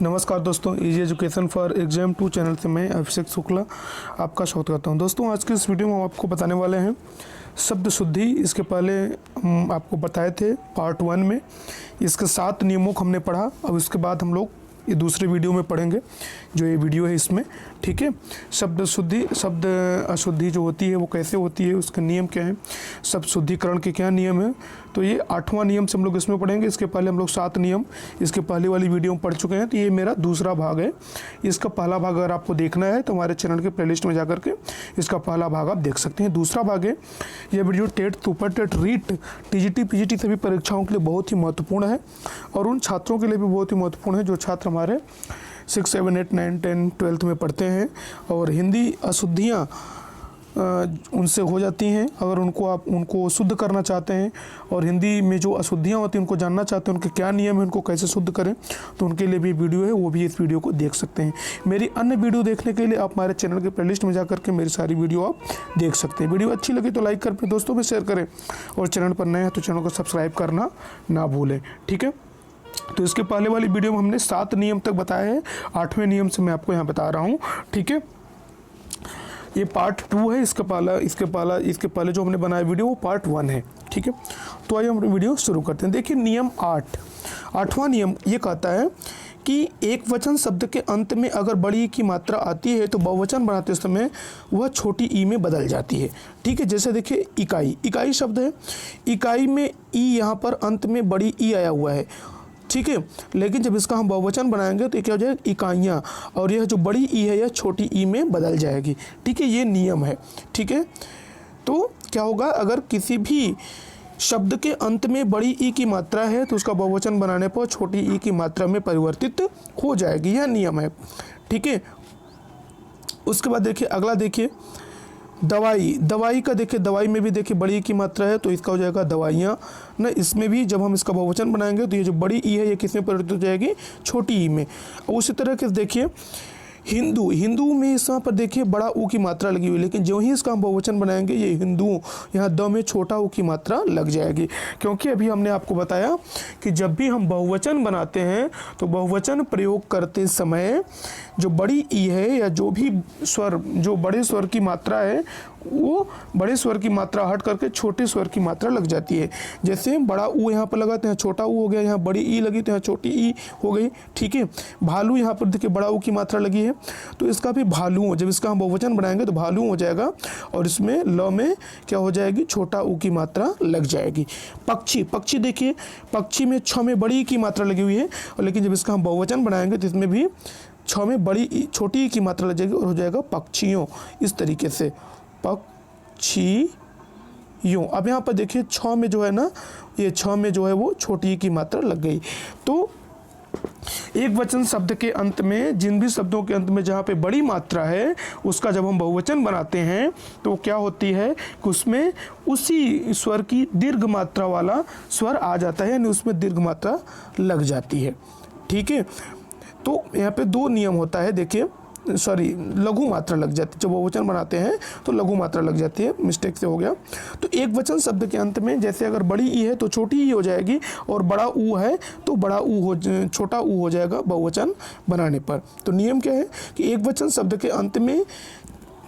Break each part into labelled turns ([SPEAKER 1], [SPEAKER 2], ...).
[SPEAKER 1] नमस्कार दोस्तों, easy education for exam 2 channel से मैं अभिषेक शुक्ला आपका स्वागत करता हूं। दोस्तों, आज के इस वीडियो में हम आपको बताने वाले हैं शब्द शुद्धि। इसके पहले हम आपको बताए थे पार्ट 1 में इसके 7 नियमों को हमने पढ़ा। अब इसके बाद हम लोग ये दूसरे वीडियो में पढ़ेंगे, जो ये वीडियो है इसमें। ठीक है, शब्द शुद्धि, शब्द अशुद्धि जो होती है वो कैसे होती है, उसके नियम क्या हैं, शब्द शुद्धिकरण के क्या नियम हैं, तो ये 8वां नियम से हम लोग इसमें पढ़ेंगे। इसके पहले हम लोग 7 नियम इसके पहले वाली वीडियो में पढ़ चुके हैं, तो ये मेरा दूसरा भाग है। इसका पहला भाग अगर आपको देखना है तो हमारे चैनल के प्लेलिस्ट में जाकर के इसका पहला भाग आप देख सकते हैं। दूसरा भाग है ये video TET, super TET, REET, TGT, PGT सभी परीक्षाओं के लिए बहुत ही महत्वपूर्ण है और उन छात्रों के लिए भी बहुत ही महत्वपूर्ण है जो छात्र हमारे 6, 7, 8, 9, 10, 12 में पढ़ते हैं और हिंदी अशुद्धियाँ उनसे हो जाती हैं। अगर उनको शुद्ध करना चाहते हैं और हिंदी में जो अशुद्धियाँ होती हैं उनको जानना चाहते हैं, उनके क्या नियम है, उनको कैसे शुद्ध करें, तो उनके लिए भी वीडियो है, वो भी इस वीडियो को देख सकते हैं। मेरी अन्य वीडियो देखने के लिए आप हमारे चैनल के प्लेलिस्ट में जाकर के मेरी सारी वीडियो आप देख सकते हैं। वीडियो अच्छी लगी तो लाइक कर, अपने दोस्तों में शेयर करें और चैनल पर नए हैं तो चैनल को सब्सक्राइब करना ना भूलें। ठीक है, तो इसके पहले वाली वीडियो में हमने 7 नियम तक बताए हैं। 8वें नियम से मैं आपको यहाँ बता रहा हूँ। ठीक है, ये पार्ट 2 है। इसके पहले जो हमने बनाया वीडियो वो पार्ट 1 है। ठीक है, तो आइए हम वीडियो शुरू करते हैं। देखिए नियम 8वां नियम ये कहता है कि एक वचन शब्द के अंत में अगर बड़ी ई की मात्रा आती है तो बहुवचन बनाते समय वह छोटी ई में बदल जाती है। ठीक है, जैसे देखिए इकाई शब्द है, इकाई में ई यहाँ पर अंत में बड़ी ई आया हुआ है। ठीक है, लेकिन जब इसका हम बहुवचन बनाएंगे तो क्या हो जाएगा, इकाइयाँ, और यह जो बड़ी ई है यह छोटी ई में बदल जाएगी। ठीक है, ये नियम है। ठीक है, तो क्या होगा, अगर किसी भी शब्द के अंत में बड़ी ई की मात्रा है तो उसका बहुवचन बनाने पर छोटी ई की मात्रा में परिवर्तित हो जाएगी, यह नियम है। ठीक है, उसके बाद देखिए अगला, देखिए दवाई का, देखिए दवाई में भी देखिए बड़ी ई की मात्रा है तो इसका हो जाएगा दवाइयाँ ना। इसमें भी जब हम इसका बहुवचन बनाएंगे तो ये जो बड़ी ई है ये किस में परिवर्तित हो जाएगी, छोटी ई में। उसी तरह के देखिए हिंदू में इस पर देखिए बड़ा ऊ की मात्रा लगी हुई, लेकिन जो ही इसका हम बहुवचन बनाएंगे ये हिंदू, यहाँ द में छोटा ऊ की मात्रा लग जाएगी। क्योंकि अभी हमने आपको बताया कि जब भी हम बहुवचन बनाते हैं तो बहुवचन प्रयोग करते समय जो बड़ी ई है या जो भी स्वर, जो बड़े स्वर की मात्रा है वो बड़े स्वर की मात्रा हट करके छोटे स्वर की मात्रा लग जाती है। जैसे बड़ा ऊ यहाँ पर लगाते हैं, छोटा ऊ हो गया, यहाँ बड़ी ई लगी तो यहाँ छोटी ई हो गई। ठीक है, भालू यहाँ पर देखिए बड़ा ऊ की मात्रा लगी है तो इसका भी भालू, जब इसका हम बहुवचन बनाएंगे तो भालू हो जाएगा और इसमें ल में क्या हो जाएगी, छोटा ऊ की मात्रा लग जाएगी। पक्षी देखिए, पक्षी में छ में बड़ी ई की मात्रा लगी हुई है और लेकिन जब इसका हम बहुवचन बनाएंगे तो इसमें भी छ में छोटी ई की मात्रा लग जाएगी और हो जाएगा पक्षियों। इस तरीके से पक्षियों। अब यहाँ पर देखिए छ में जो है ना, ये छ में जो है वो छोटी ई की मात्रा लग गई। तो एक वचन शब्द के अंत में, जिन भी शब्दों के अंत में जहाँ पे बड़ी मात्रा है उसका जब हम बहुवचन बनाते हैं तो क्या होती है कि उसमें उसी स्वर की दीर्घ मात्रा वाला स्वर आ जाता है, यानी उसमें दीर्घ मात्रा लग जाती है। ठीक है, तो यहाँ पे 2 नियम होता है। देखिए लघु मात्रा लग जाती है, जब बहुवचन बनाते हैं तो लघु मात्रा लग जाती है, मिस्टेक से हो गया। तो एक वचन शब्द के अंत में जैसे अगर बड़ी ई है तो छोटी ई हो जाएगी और बड़ा ऊ है तो छोटा ऊ हो जाएगा बहुवचन बनाने पर। तो नियम क्या है कि एक वचन शब्द के अंत में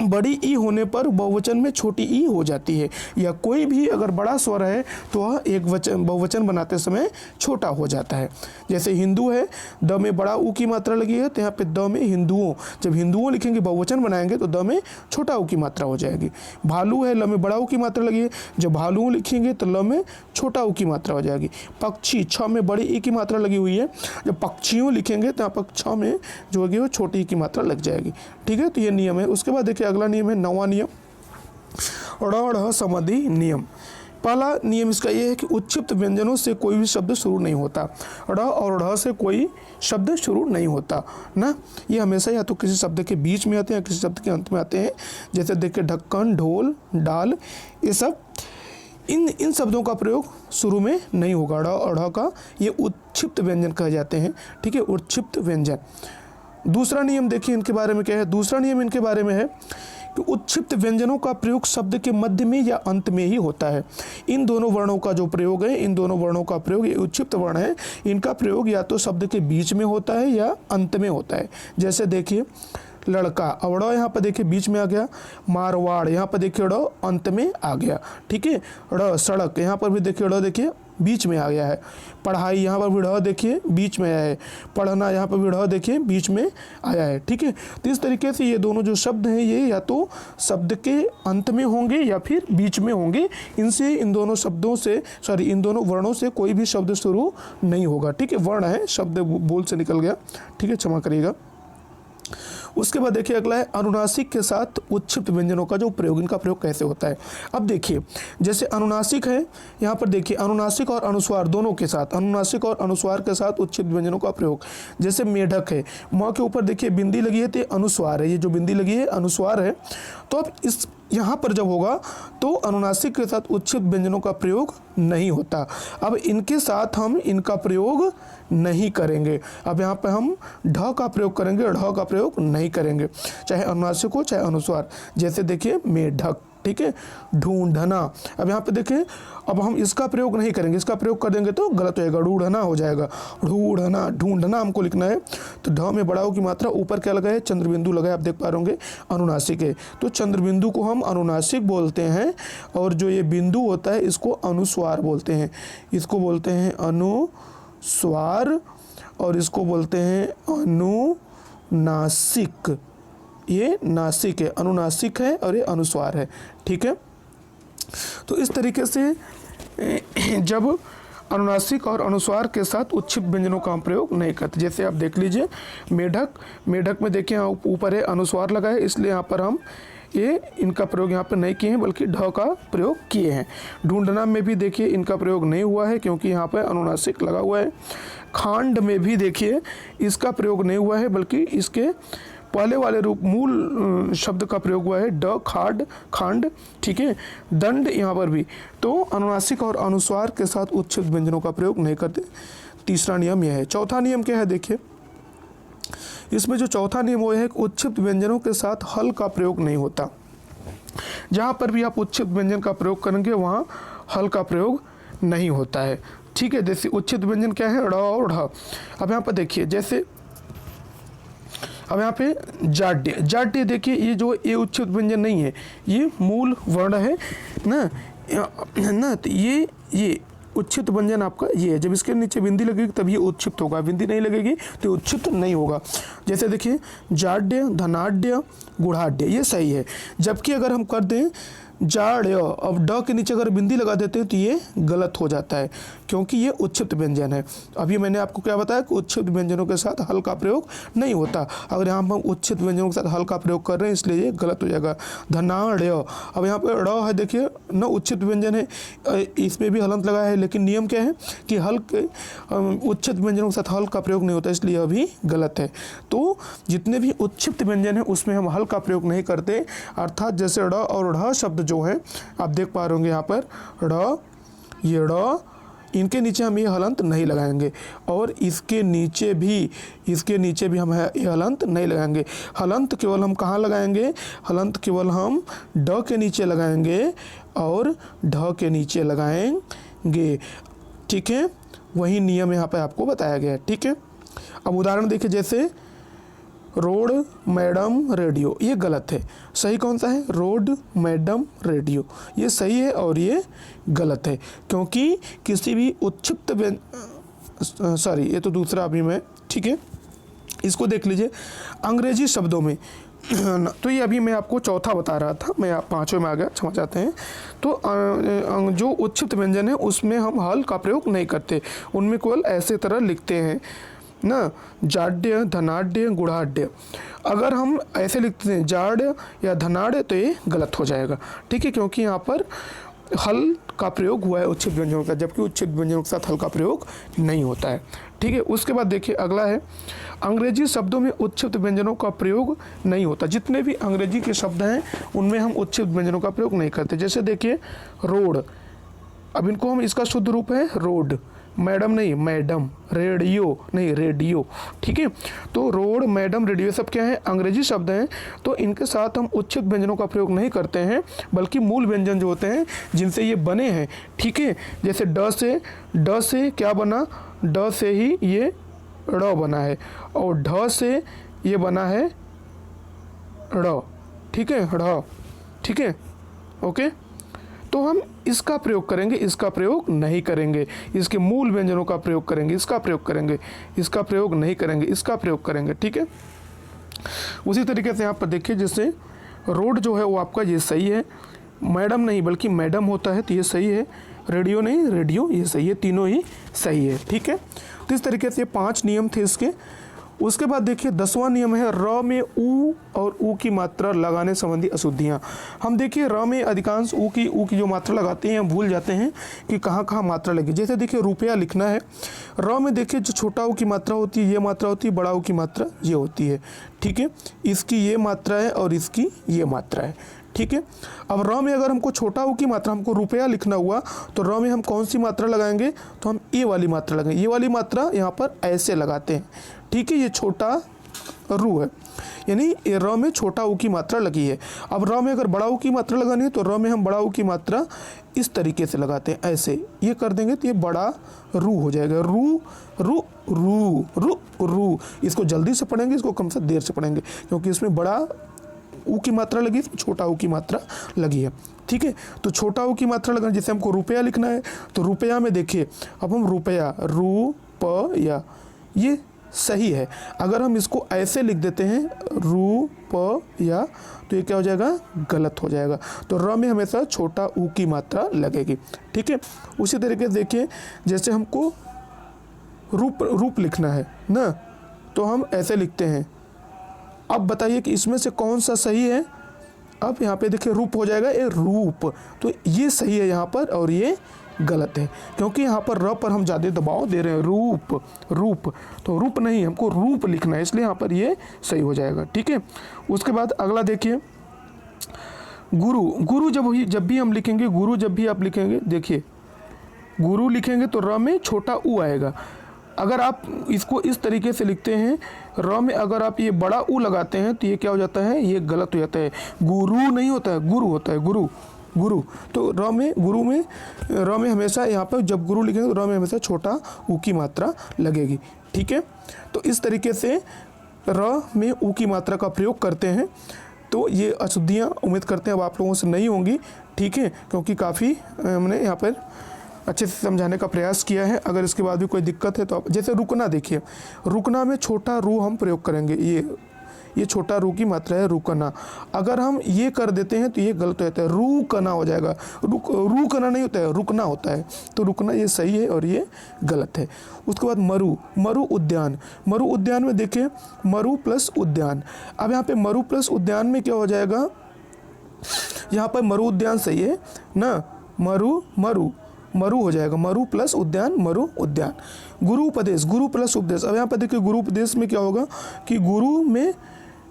[SPEAKER 1] बड़ी ई होने पर बहुवचन में छोटी ई हो जाती है, या कोई भी अगर बड़ा स्वर है तो वह एक वचन बहुवचन बनाते समय छोटा हो जाता है। जैसे हिंदू है, द में बड़ा ऊ की मात्रा लगी है तो यहाँ पे द में हिंदुओं, जब हिंदुओं लिखेंगे बहुवचन बनाएंगे तो द में छोटा ऊ की मात्रा हो जाएगी। भालू है, ल में बड़ा ऊ की मात्रा लगी है, जब भालुओं लिखेंगे तो ल में छोटा ऊ की मात्रा हो जाएगी। पक्षी, छ में बड़ी ई की मात्रा लगी हुई है, जब पक्षियों लिखेंगे तो यहाँ पर छ में जो होगी वो छोटी ई की मात्रा लग जाएगी। ठीक है, तो ये नियम है। उसके बाद देखिए अगला नियम है 9वां नियम, ड़ संबंधी नियम। पहला नियम इसका यह है कि उच्छिप्त व्यंजनों से कोई भी शब्द शुरू नहीं होता। ड़ और ढ़ से कोई शब्द शुरू नहीं होता ना, ये हमेशा या तो किसी शब्द के बीच में आते हैं या किसी शब्द के अंत में आते हैं। जैसे देखिए ढक्कन, ढोल, डाल, ये सब इन शब्दों का प्रयोग शुरू में नहीं होगा। ड़ और ढ़ का ये उच्छिप्त व्यंजन कहे जाते हैं। ठीक है, उच्छिप्त व्यंजन। दूसरा नियम देखिए इनके बारे में क्या है। दूसरा नियम इनके बारे में है कि उत्क्षिप्त व्यंजनों का प्रयोग शब्द के मध्य में या अंत में ही होता है। इन दोनों वर्णों का जो प्रयोग है, इन दोनों वर्णों का प्रयोग, ये उत्क्षिप्त वर्ण है, इनका प्रयोग या तो शब्द के बीच में होता है या अंत में होता है। जैसे देखिए लड़का, अब ड़ यहाँ पर देखिए बीच में आ गया। मारवाड़, यहाँ पर देखिए ड़ अंत में आ गया, ठीक है। ड़ सड़क, यहाँ पर भी देखिए ड़ देखिए बीच में आ गया है। पढ़ाई, यहाँ पर भी ढ़ देखिए बीच में आया है। पढ़ना, यहाँ पर भी ढ़ देखिए बीच में आया है, ठीक है। तो इस तरीके से ये दोनों जो शब्द हैं ये या तो शब्द के अंत में होंगे या फिर बीच में होंगे। इनसे, इन दोनों शब्दों से, सॉरी इन दोनों वर्णों से कोई भी शब्द शुरू नहीं होगा, ठीक है। वर्ण है, शब्द बोल से निकल गया, ठीक है, क्षमा करिएगा। उसके बाद देखिए अगला है अनुनासिक के साथ उत्क्षिप्त व्यंजनों का जो प्रयोग, इनका प्रयोग कैसे होता है। अब देखिए जैसे अनुनासिक है, यहाँ पर देखिए अनुनासिक और अनुस्वार दोनों के साथ, अनुनासिक और अनुस्वार के साथ उत्क्षिप्त व्यंजनों का प्रयोग। जैसे मेढक है, म के ऊपर देखिए बिंदी लगी है तो अनुस्वार है, ये जो बिंदी लगी है अनुस्वार है। तो अब इस यहाँ पर जब होगा तो अनुनासिक के साथ उत्क्षिप्त व्यंजनों का प्रयोग नहीं होता। अब इनके साथ हम इनका प्रयोग नहीं करेंगे। अब यहाँ पे हम ढ का प्रयोग करेंगे, ढ का प्रयोग नहीं करेंगे, चाहे अनुनासिक हो चाहे अनुस्वार। जैसे देखिए मेढक, ठीक है। ढूंढना, अब यहाँ पे देखिए अब हम इसका प्रयोग नहीं करेंगे, इसका प्रयोग कर देंगे तो गलत हो जाएगा, ढूंढना हो जाएगा। ढूंढना, ढूंढना हमको लिखना है तो ढ में बड़ा की मात्रा, ऊपर क्या लगा है, चंद्रबिंदु लगा है, आप देख पा रहे होंगे अनुनासिक है। तो चंद्रबिंदु को हम अनुनासिक बोलते हैं और जो ये बिंदु होता है इसको अनुस्वार बोलते हैं। इसको बोलते हैं अनुस्वार और इसको बोलते हैं अनुनासिक। ये नासिक है, अनुनासिक है और ये अनुस्वार है, ठीक है। तो इस तरीके से जब अनुनासिक और अनुस्वार के साथ उत्क्षिप्त व्यंजनों का हम प्रयोग नहीं करते। जैसे आप देख लीजिए मेढक, मेढक में देखिए ऊपर है अनुस्वार लगा है, इसलिए यहाँ पर हम ये इनका प्रयोग यहाँ पर नहीं किए हैं बल्कि ढ का प्रयोग किए हैं। ढूंढना में भी देखिए इनका प्रयोग नहीं हुआ है क्योंकि यहाँ पर अनुनासिक लगा हुआ है। खांड में भी देखिए इसका प्रयोग नहीं हुआ है बल्कि इसके पहले वाले रूप मूल शब्द का प्रयोग हुआ है, ड खाड खांड, ठीक है। दंड, यहाँ पर भी तो अनुनासिक और अनुस्वार के साथ उत्क्षिप्त व्यंजनों का प्रयोग नहीं करते। तीसरा नियम यह है। चौथा नियम क्या है, देखिए इसमें जो चौथा नियम वो है कि उत्क्षिप्त व्यंजनों के साथ हल का प्रयोग नहीं होता। जहाँ पर भी आप उत्क्षिप्त व्यंजन का प्रयोग करेंगे वहाँ हल का प्रयोग नहीं होता है, ठीक है। जैसे उत्क्षिप्त व्यंजन क्या है, ड़ और ढ। अब यहाँ पर देखिए जैसे अब यहाँ पे जाड्य, जाड्य देखिए ये जो ये उत्क्षिप्त व्यंजन नहीं है, ये मूल वर्ण है ना, तो ये उत्क्षिप्त व्यंजन आपका ये है। जब इसके नीचे बिंदी लगेगी तब ये उत्क्षिप्त होगा, बिंदी नहीं लगेगी तो उत्क्षिप्त नहीं होगा। जैसे देखिए जाड्य, धनाढ्य, गुढ़ाढ्य, ये सही है। जबकि अगर हम कर दें जाड्य, अब ड के नीचे अगर बिंदी लगा देते हैं तो ये गलत हो जाता है क्योंकि ये उत्क्षिप्त व्यंजन है। अभी मैंने आपको क्या बताया कि उत्क्षिप्त व्यंजनों के साथ हल का प्रयोग नहीं होता। अगर यहाँ पर हम उत्क्षिप्त व्यंजनों के साथ हल का प्रयोग कर रहे हैं इसलिए ये गलत हो जाएगा। धनाढ्य, अब यहाँ पर ड़ है देखिए न उत्क्षिप्त व्यंजन है, इसमें भी हलंत लगा है, लेकिन नियम क्या है कि हल के उत्क्षिप्त व्यंजनों के साथ हल का प्रयोग नहीं होता, इसलिए अभी गलत है। तो जितने भी उत्क्षिप्त व्यंजन है उसमें हम हल का प्रयोग नहीं करते, अर्थात जैसे ड़ और ढ शब्द जो है आप देख पा रहे होंगे यहाँ पर ड़, ये ड़, इनके नीचे हम ये हलंत नहीं लगाएंगे और इसके नीचे भी हम ये हलंत नहीं लगाएंगे। हलंत केवल हम कहाँ लगाएंगे, हलंत केवल हम ड के नीचे लगाएंगे और ढ के नीचे लगाएंगे, ठीक है। वही नियम यहाँ पे आपको बताया गया है, ठीक है। अब उदाहरण देखिए जैसे रोड, मैडम, रेडियो, ये गलत है। सही कौन सा है, रोड, मैडम, रेडियो, ये सही है और ये गलत है क्योंकि किसी भी उत्क्षिप्त सॉरी ये तो दूसरा अभी मैं, ठीक है। इसको देख लीजिए अंग्रेजी शब्दों में तो ये अभी मैं आपको चौथा बता रहा था, मैं आप पाँचवें में आ गया, क्षमा चाहते हैं। तो जो उत्क्षिप्त व्यंजन है उसमें हम हल का प्रयोग नहीं करते, उनमें केवल ऐसे तरह लिखते हैं ना, जाड्य, धनाढ्य, गुढ़ाढ्य। अगर हम ऐसे लिखते हैं जाड या धनाढ़ तो ये गलत हो जाएगा, ठीक है, क्योंकि यहाँ पर हल का प्रयोग हुआ है उत्क्षिप्त व्यंजनों का, जबकि उत्क्षिप्त व्यंजनों के साथ हल का प्रयोग नहीं होता है, ठीक है। उसके बाद देखिए अगला है अंग्रेजी शब्दों में उत्क्षिप्त व्यंजनों का प्रयोग नहीं होता। जितने भी अंग्रेजी के शब्द हैं उनमें हम उत्क्षिप्त व्यंजनों का प्रयोग नहीं करते। जैसे देखिए रोड, अब इनको हम, इसका शुद्ध रूप है रोड, मैडम नहीं, मैडम, रेडियो नहीं, रेडियो, ठीक है। तो रोड, मैडम, रेडियो सब क्या है, अंग्रेजी शब्द हैं। तो इनके साथ हम उच्चक व्यंजनों का प्रयोग नहीं करते हैं, बल्कि मूल व्यंजन जो होते हैं जिनसे ये बने हैं, ठीक है। जैसे ड से क्या बना, ड से ही ये ड़ बना है, और ढ से ये बना है ड़, ठीक है, ढ़, ठीक है, ओके। तो हम इसका प्रयोग करेंगे, इसका प्रयोग नहीं करेंगे, इसके मूल व्यंजनों का प्रयोग करेंगे, इसका प्रयोग करेंगे, इसका प्रयोग नहीं करेंगे, इसका प्रयोग करेंगे, ठीक है। उसी तरीके से यहाँ पर देखिए, जैसे रोड जो है वो आपका ये सही है, मैडम नहीं बल्कि मैडम होता है तो ये सही है, रेडियो नहीं, रेडियो, ये सही है, तीनों ही सही है, ठीक है। तो इस तरीके से 5 नियम थे इसके। उसके बाद देखिए 10वां नियम है र में ऊ और ऊ की मात्रा लगाने संबंधी अशुद्धियाँ। हम देखिए र में अधिकांश ऊ की जो मात्रा लगाते हैं हम भूल जाते हैं कि कहाँ कहाँ मात्रा लगी। जैसे देखिए रुपया लिखना है, र में देखिए जो छोटा ऊ की मात्रा होती है ये मात्रा होती है, बड़ा ऊ की मात्रा ये होती है, ठीक है। इसकी ये मात्रा है और इसकी ये मात्रा है, ठीक है। अब र में अगर हमको छोटा ऊ की मात्रा, हमको रुपया लिखना हुआ तो र में हम कौन सी मात्रा लगाएंगे, तो हम ए वाली मात्रा लगाएंगे। ये वाली मात्रा यहाँ पर ऐसे लगाते हैं, ठीक है। ये छोटा रू है, यानी र में छोटा ऊ की मात्रा लगी है। अब र में अगर बड़ा ऊ की मात्रा लगानी है तो र में हम बड़ा ऊ की मात्रा इस तरीके से लगाते हैं, ऐसे ये कर देंगे तो ये बड़ा रू हो जाएगा। रू रू रू रू रू, इसको जल्दी से पढ़ेंगे, इसको कम से देर से पढ़ेंगे, क्योंकि इसमें बड़ा ऊ की मात्रा लगी, छोटा ऊ की मात्रा लगी है, ठीक है। तो छोटा ऊ की मात्रा लगना, जैसे हमको रुपया लिखना है तो रुपया में देखिए, अब हम रुपया, रू प या, ये सही है। अगर हम इसको ऐसे लिख देते हैं रू प या, तो ये क्या हो जाएगा, गलत हो जाएगा। तो र में हमेशा छोटा ऊ की मात्रा लगेगी, ठीक है। उसी तरीके से देखिए, जैसे हमको रूप लिखना है ना, तो हम ऐसे लिखते हैं। अब बताइए कि इसमें से कौन सा सही है। अब यहाँ पे देखिए रूप हो जाएगा, ये रूप, तो ये सही है यहाँ पर और ये गलत है, क्योंकि यहाँ पर र पर हम ज़्यादा दबाव दे रहे हैं। रूप, तो रूप नहीं, हमको रूप लिखना है, इसलिए यहाँ पर ये सही हो जाएगा, ठीक है। उसके बाद अगला देखिए गुरु जब भी हम लिखेंगे, गुरु जब भी आप लिखेंगे, देखिए गुरु लिखेंगे तो र में छोटा ऊ आएगा। अगर आप इसको इस तरीके से लिखते हैं, र में अगर आप ये बड़ा ऊ लगाते हैं तो ये क्या हो जाता है, ये गलत हो जाता है। गुरु नहीं होता है, गुरु होता है, गुरु। तो र में हमेशा यहाँ पर जब गुरु लिखेंगे तो र में हमेशा छोटा ऊ की मात्रा लगेगी, ठीक है। तो इस तरीके से र में ऊ की मात्रा का प्रयोग करते हैं। तो ये अशुद्धियाँ उम्मीद करते हैं अब आप लोगों से नहीं होंगी, ठीक है, क्योंकि काफ़ी हमने यहाँ पर अच्छे से समझाने का प्रयास किया है। अगर इसके बाद भी कोई दिक्कत है तो आप, जैसे रुकना देखिए, रुकना में छोटा रू हम प्रयोग करेंगे, ये छोटा रू की मात्रा है, रुकना। अगर हम ये कर देते हैं तो ये गलत हो जाता है, रुकना हो जाएगा। रुकना नहीं होता है, रुकना होता है। तो रुकना ये सही है और ये गलत है। उसके बाद मरु उद्यान में देखिए मरु प्लस उद्यान। अब यहाँ पे मरु प्लस उद्यान में क्या हो जाएगा, यहाँ पर मरु उद्यान सही है ना, मरु हो जाएगा, मरु प्लस उद्यान, मरु उद्यान। गुरु प्लस उपदेश। अब यहाँ पर देखिए गुरु उपदेश में क्या होगा कि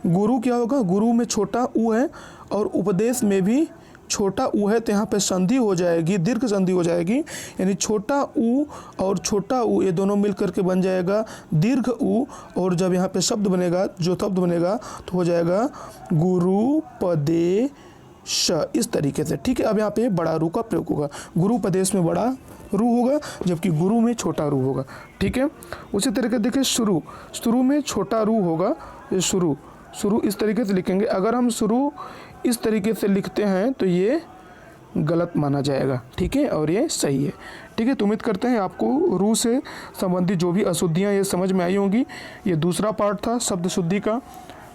[SPEAKER 1] गुरु क्या होगा, गुरु में छोटा ऊ है और उपदेश में भी छोटा ऊ है, तो यहाँ पे संधि हो जाएगी, दीर्घ संधि हो जाएगी, यानी छोटा ऊ और छोटा ऊ ये दोनों मिल करके बन जाएगा दीर्घ ऊ। और जब यहाँ पे शब्द बनेगा, जो शब्द बनेगा तो हो जाएगा गुरुपदेश, इस तरीके से, ठीक है। अब यहाँ पे बड़ा रू का प्रयोग होगा, गुरुपदेश में बड़ा रू होगा जबकि गुरु में छोटा रू होगा, ठीक है। उसी तरीके देखिए शुरू में छोटा रू होगा, ये शुरू इस तरीके से लिखेंगे। अगर हम शुरू इस तरीके से लिखते हैं तो ये गलत माना जाएगा, ठीक है, और ये सही है, ठीक है। तो उम्मीद करते हैं आपको रू से संबंधित जो भी अशुद्धियाँ ये समझ में आई होंगी। ये दूसरा पार्ट था शब्द शुद्धि का।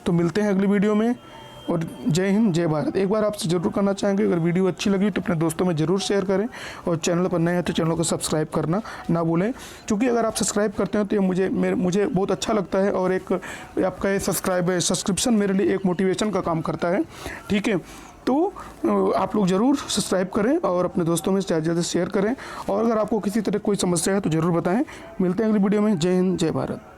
[SPEAKER 1] तो मिलते हैं अगली वीडियो में, और जय हिंद, जय भारत। एक बार आपसे ज़रूर करना चाहेंगे, अगर वीडियो अच्छी लगी तो अपने दोस्तों में ज़रूर शेयर करें, और चैनल पर नए हैं तो चैनल को सब्सक्राइब करना ना भूलें, क्योंकि अगर आप सब्सक्राइब करते हैं तो ये मुझे बहुत अच्छा लगता है, और एक आपका ये सब्सक्रिप्शन मेरे लिए एक मोटिवेशन का काम करता है, ठीक है। तो आप लोग ज़रूर सब्सक्राइब करें और अपने दोस्तों में ज़्यादा से ज़्यादा शेयर करें, और अगर आपको किसी तरह कोई समस्या है तो ज़रूर बताएँ। मिलते हैं अगली वीडियो में। जय हिंद, जय भारत।